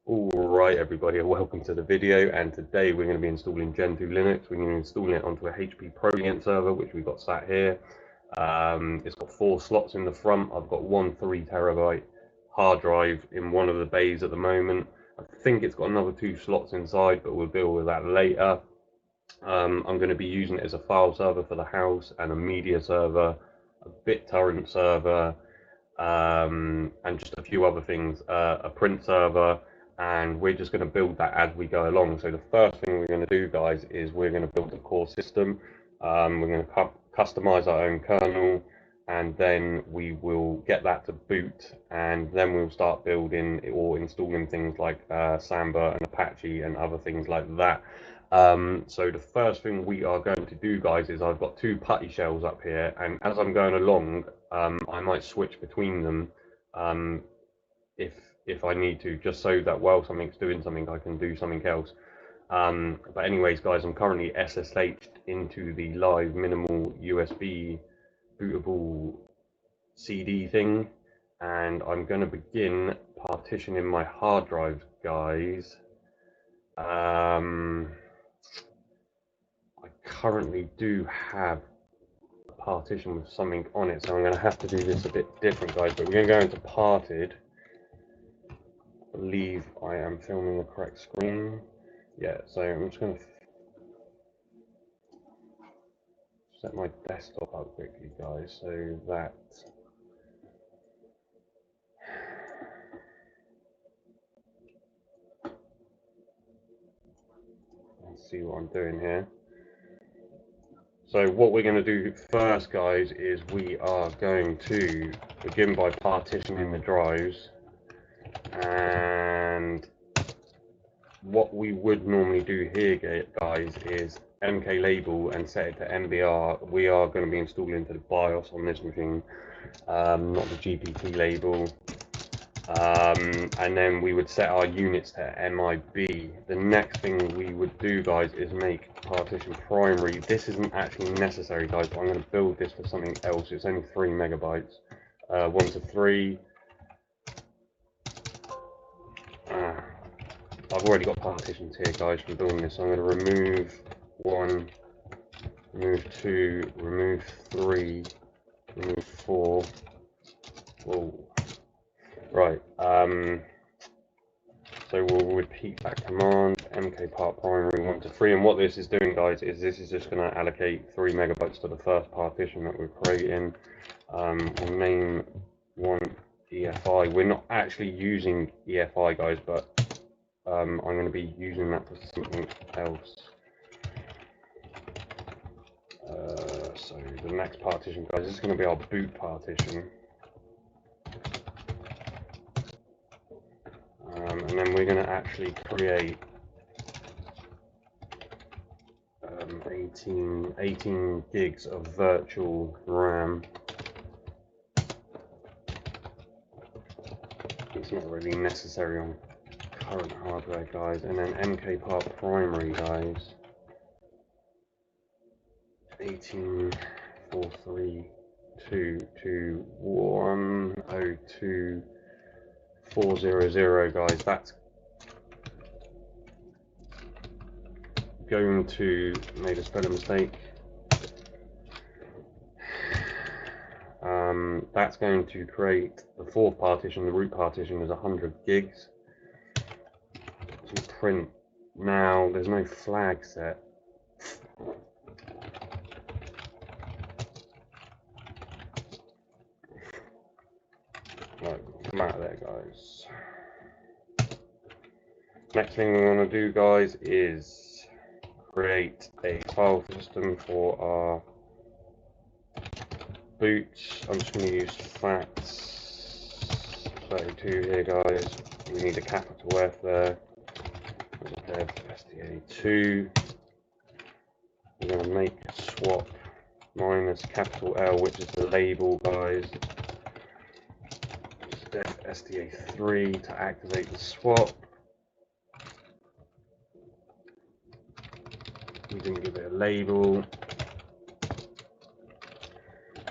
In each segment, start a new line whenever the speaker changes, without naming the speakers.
Alright everybody, welcome to the video, and today we're going to be installing Gentoo Linux. We're going to be installing it onto a HP ProLiant server, which we've got sat here. It's got 4 slots in the front. I've got one 3 terabyte hard drive in one of the bays at the moment. I think it's got another 2 slots inside, but we'll deal with that later. I'm going to be using it as a file server for the house, and a media server, a BitTorrent server, and just a few other things, a print server, and we're just going to build that as we go along. So the first thing we're going to do, guys, is we're going to build a core system. We're going to customize our own kernel, and then we will get that to boot, and then we'll start building or installing things like Samba and Apache and other things like that. So the first thing we are going to do, guys, is I've got 2 putty shells up here, and as I'm going along, I might switch between them if I need to, just so that while something's doing something, I can do something else. But anyways, guys, I'm currently SSH'd into the live minimal USB bootable CD thing, and I'm going to begin partitioning my hard drives, guys. I currently do have a partition with something on it, so I'm going to have to do this a bit different, guys, but we're going to go into parted. I believe I am filming the correct screen. Yeah, so I'm just going to set my desktop up quickly, guys, so that let's see what I'm doing here. So what we're going to do first, guys, is we are going to begin by partitioning the drives. And what we would normally do here, guys, is MK label and set it to MBR. We are going to be installing into the BIOS on this machine, not the GPT label. And then we would set our units to MIB. The next thing we would do, guys, is make partition primary. This isn't actually necessary, guys, but I'm going to build this for something else. It's only 3 megabytes, 1 to 3. I've already got partitions here, guys, from doing this. So I'm going to remove 1, remove 2, remove 3, remove 4. Whoa. Right, so we'll repeat that command, mk part primary 1 to 3, and what this is doing, guys, is this is just going to allocate 3 megabytes to the first partition that we're creating. We'll name one EFI. We're not actually using EFI, guys, but I'm going to be using that for something else. So the next partition, guys, this is going to be our boot partition. And then we're going to actually create 18 gigs of virtual RAM. It's not really necessary on current hardware, guys. And then MK part primary, guys, 18.432.102.400, guys. That's going to make a spelling mistake. That's going to create the 4th partition. The root partition is 100 gigs. To print now, there's no flag set. Right, come out of there, guys. Next thing we want to do, guys, is create a file system for our boot. I'm just going to use FAT32 here, guys. We need a capital F there. Dev SDA2. We're going to make swap minus capital L, which is the label, guys. Dev SDA3 to activate the swap. We didn't give it a label.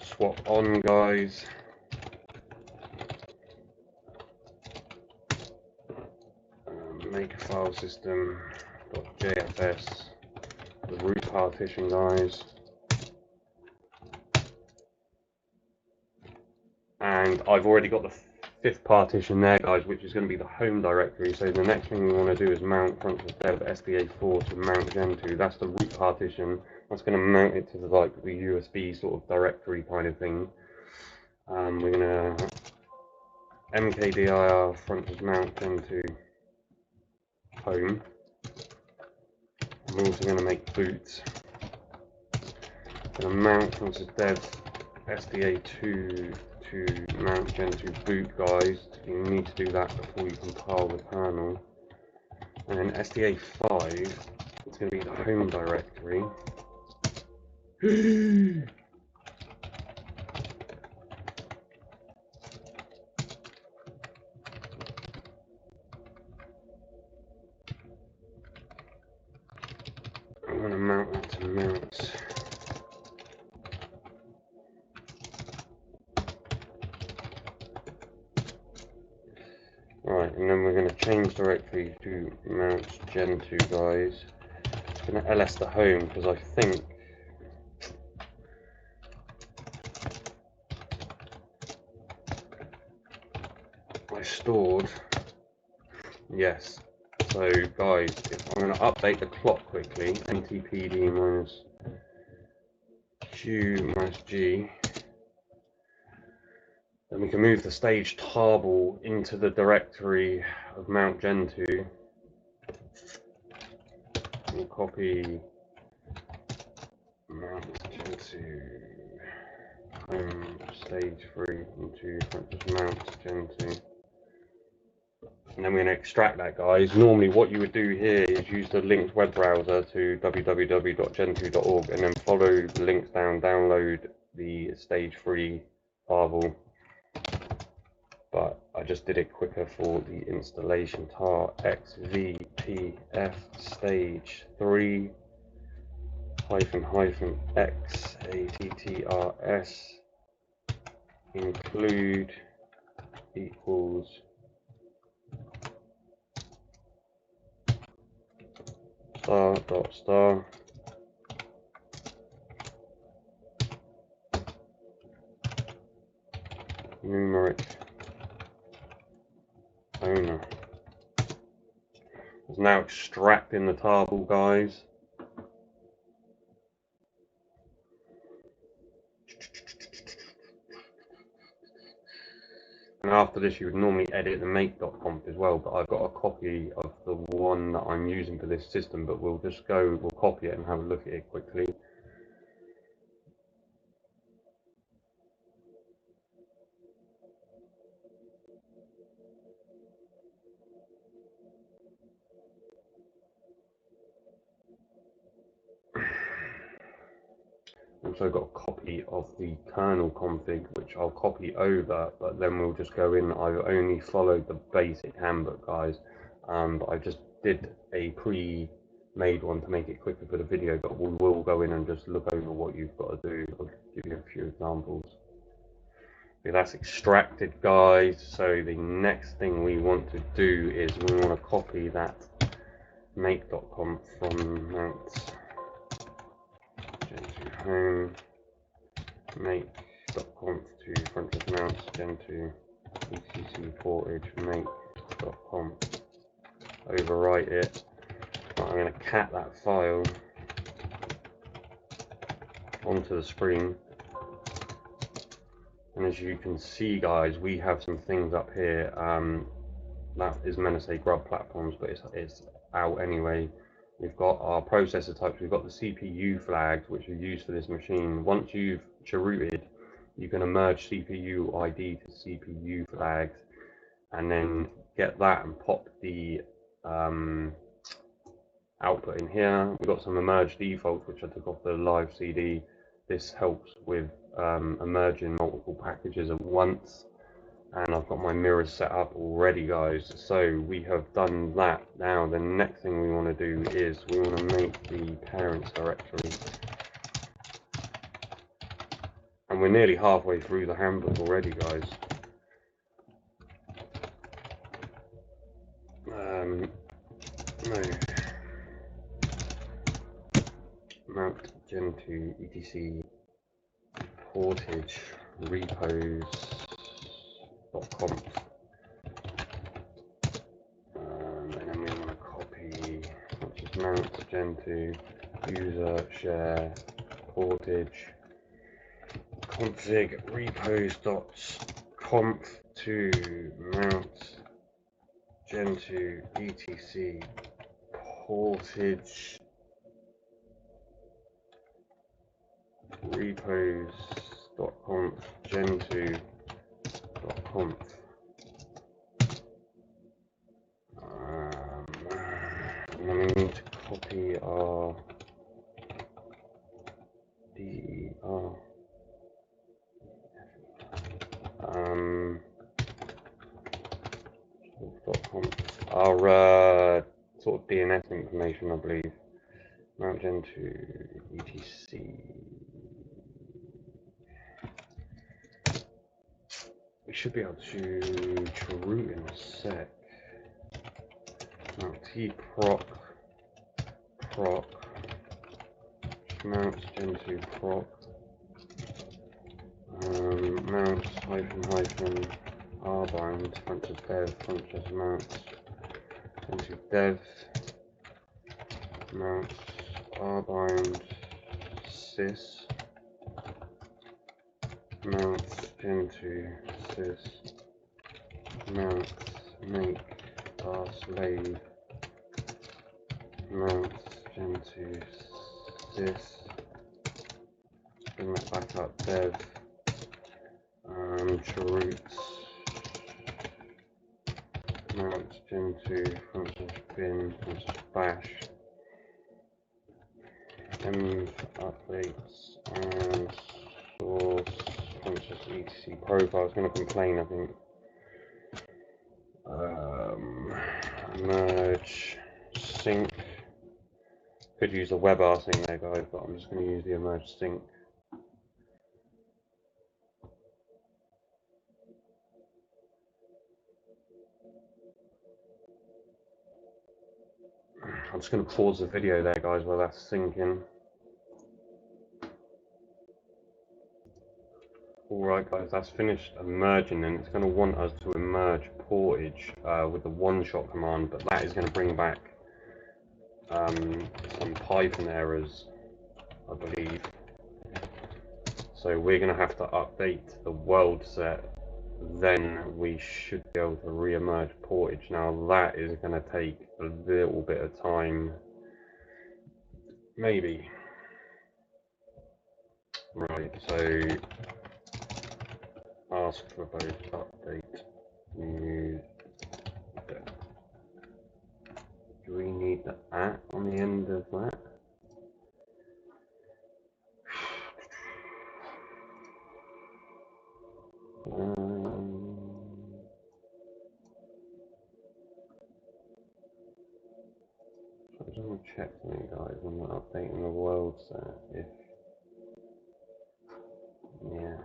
Swap on, guys. make a file system.jfs, the root partition, guys. And I've already got the 5th partition there, guys, which is going to be the home directory. So the next thing we want to do is mount functions dev SDA4 to mount Gentoo. That's the root partition. That's going to mount it to the, like the USB sort of directory kind of thing. We're going to mkdir functions mount Gentoo home. I'm also going to make boot. Going to mount functions dev SDA2 to mount Gentoo boot, guys. You need to do that before you compile the kernel. And then SDA5, it's going to be the home directory. I'm going to mount that to mount. Right, and then we're going to change directory to mount Gentoo, guys. It's going to ls the home because I think I stored. Yes. So, guys, I'm going to update the clock quickly. ntpd minus q minus g. Then we can move the stage tarball into the directory of mount Gentoo. We'll copy mount Gentoo home stage 3 into mount Gentoo. And then we're going to extract that, guys. Normally what you would do here is use the linked web browser to www.gentoo.org and then follow the links down, download the stage 3 tarball. But I just did it quicker for the installation. tar xvpf stage 3 --x include equals *.* numeric owner. It's now extracting the tarball, guys. And after this, you would normally edit the make.conf as well, but I've got a copy of the one that I'm using for this system, but we'll copy it and have a look at it quickly. Also got a copy of the kernel config, which I'll copy over, but then we'll just go in. I've only followed the basic handbook, guys, but I just did a pre-made one to make it quicker for the video, but we will go in and just look over what you've got to do. I'll give you a few examples. Okay, that's extracted, guys. So the next thing we want to do is we want to copy that make.conf from mount Gentoo home make.conf to front of mount Gentoo etc portage make.conf, overwrite it. Right, I'm going to cat that file onto the screen, and as you can see, guys, we have some things up here that is meant to say grub platforms, but it's out anyway. We've got our processor types, we've got the CPU flags, which are used for this machine. Once you've cherooted, you can merge CPU ID to CPU flags, and then get that and pop the output in here. We've got some emerge defaults, which I took off the live CD. This helps with emerging multiple packages at once. And I've got my mirrors set up already, guys. So we have done that. Now the next thing we want to do is we want to make the parents directory, and we're nearly halfway through the handbook already, guys. No. Mount Gentoo etc Portage repos.conf. And then we want to copy, which is mount Gentoo user share Portage config repos.conf to mount Gentoo etc Portage repos.conf gentoo.conf. And then we need to copy our our sort of DNS information, I believe. Mount Gentoo etc. We should be able to root in a sec. Mount tproc mount Gentoo proc mount rbind function dev function mount Gentoo dev mount rbind sys mount Gentoo sys mount make slave mount Gentoo sys, bring that back up, dev roots mount Gentoo bin bash updates and source etc profile. It's going to complain, I think. Merge sync. Could use a WebRTing there, guys, but I'm just going to use the merge sync. I'm just going to pause the video there, guys, while that's syncing. Alright guys, that's finished emerging, and it's going to want us to emerge Portage with the one-shot command, but that is going to bring back some Python errors, I believe. So we're going to have to update the world set, then we should be able to re-emerge Portage. Now that is going to take a little bit of time, maybe. Right, so ask for both update new. Do we need the at on the end of that? I just want to check something, guys, when we're updating the world set. If yeah,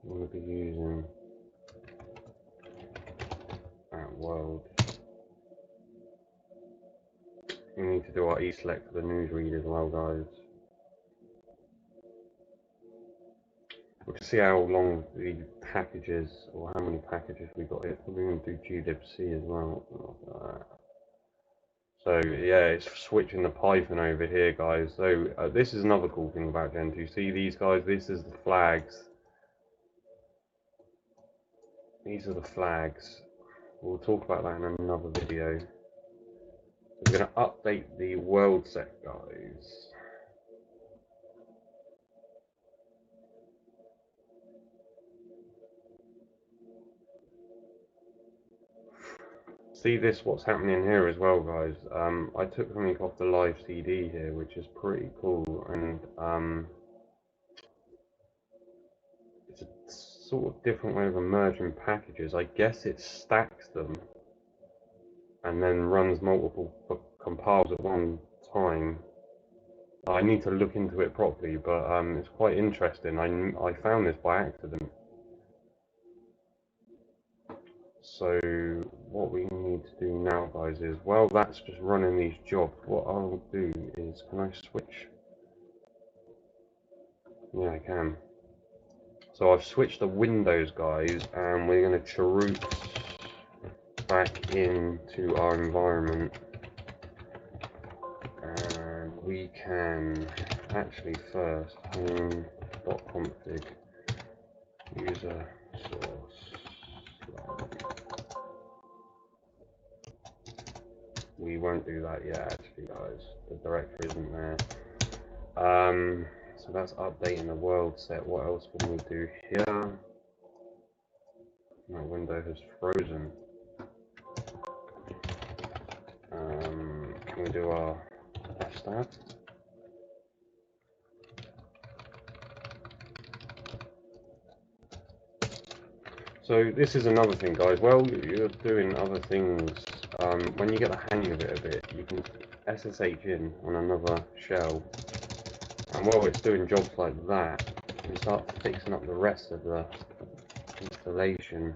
I'm going to be using at world. We need to do our eSelect for the newsread as well, guys. We can see how long the packages, or how many packages we got here. We're going to do glibc as well. So yeah, it's switching the Python over here, guys. So this is another cool thing about Gentoo. See these guys? This is the flags. These are the flags. We'll talk about that in another video. We're going to update the world set, guys. See this, what's happening here as well, guys. I took something off the live CD here, which is pretty cool, and it's a sort of different way of merging packages. I guess it stacks them and then runs multiple compiles at one time. I need to look into it properly, but it's quite interesting. I found this by accident. So what we need to do now, guys, is, well, that's just running these jobs. What I'll do is, can I switch? Yeah, I can. So I've switched the windows, guys, and we're going to cheroot back into our environment. And we can actually first home.config user source. We won't do that yet, actually, guys. The directory isn't there. So that's updating the world set. What else can we do here? My window has frozen. Can we do our stat? So this is another thing, guys. Well, you're doing other things. When you get the hang of it a bit, you can SSH in on another shell. And while it's doing jobs like that, you can start fixing up the rest of the installation.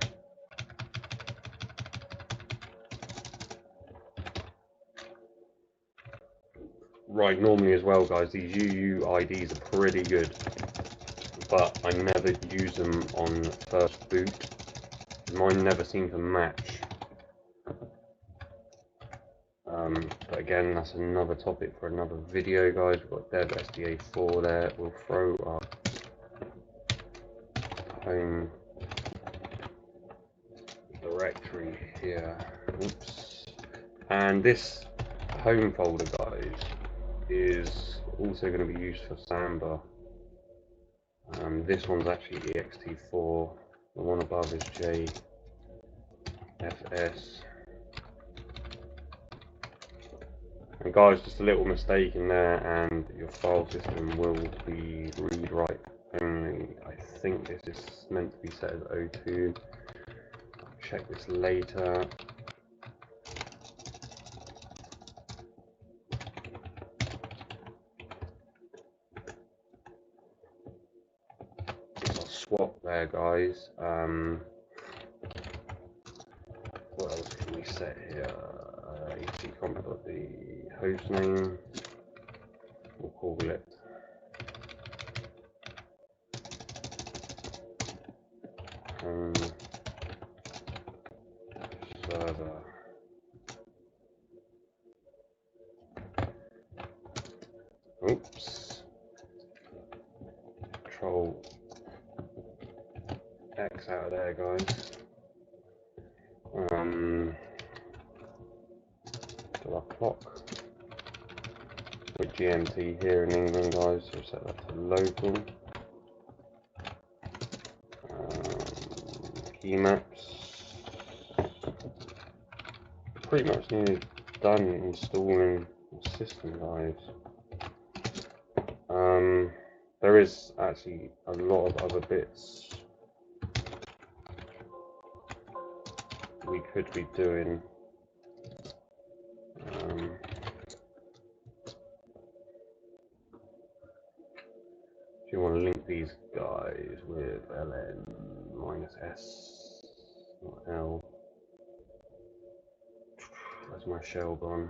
Right, normally as well, guys, these UUIDs are pretty good, but I never use them on first boot. Mine never seem to match. But again, that's another topic for another video, guys. We've got dev SDA4 there. We'll throw our home directory here. Oops. And this home folder, guys, is also going to be used for Samba. This one's actually ext4. The one above is JFS. And guys, just a little mistake in there, and your file system will be read write only. I think this is meant to be set as O2. I'll check this later. I'll swap there, guys. What else can we set here? etc.comp.the host name. We'll call it home server. Oops. Control X out of there, guys. Do our clock with GMT here in England, guys, so set that to local. Key maps. Pretty much nearly done installing the system, guys. There is actually a lot of other bits we could be doing. Do you want to link these guys with ln-s, not l? Where's my shell gone?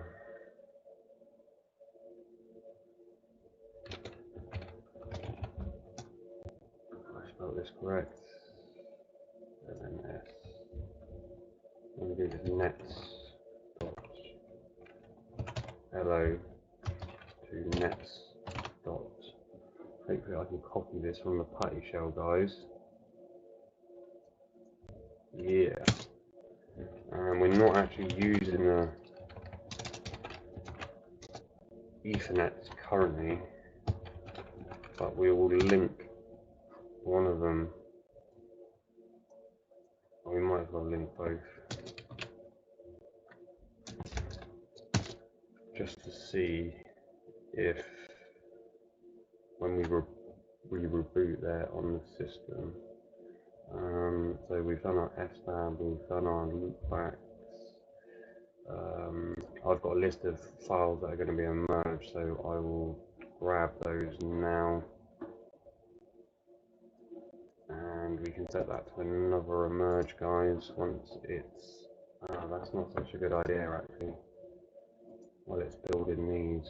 I spelled this correct. ln-s. I'm going to do this nets dot hello to nets dot. Hopefully I can copy this from the putty shell, guys. Yeah. And we're not actually using the Ethernet currently, but we will link one of them. Or we might as well link both, just to see if when we reboot there on the system. So we've done our fstab, we've done our loopbacks. I've got a list of files that are going to be merged, so I will grab those now. And think we can set that to another emerge, guys, once it's... that's not such a good idea, actually, while it's building these.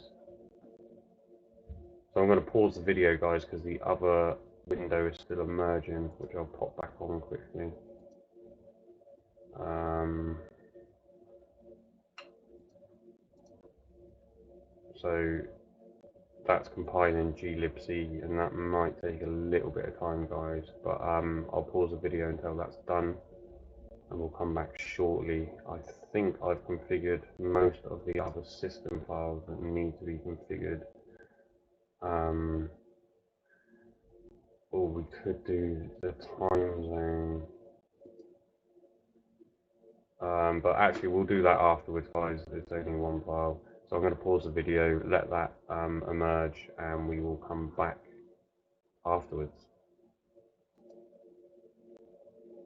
So I'm going to pause the video, guys, because the other window is still emerging, which I'll pop back on quickly. So that's compiling glibc, and that might take a little bit of time, guys, but I'll pause the video until that's done, and we'll come back shortly. I think I've configured most of the other system files that need to be configured. Or we could do the time zone. But actually we'll do that afterwards, guys. It's only one file. So I'm going to pause the video, let that emerge, and we will come back afterwards.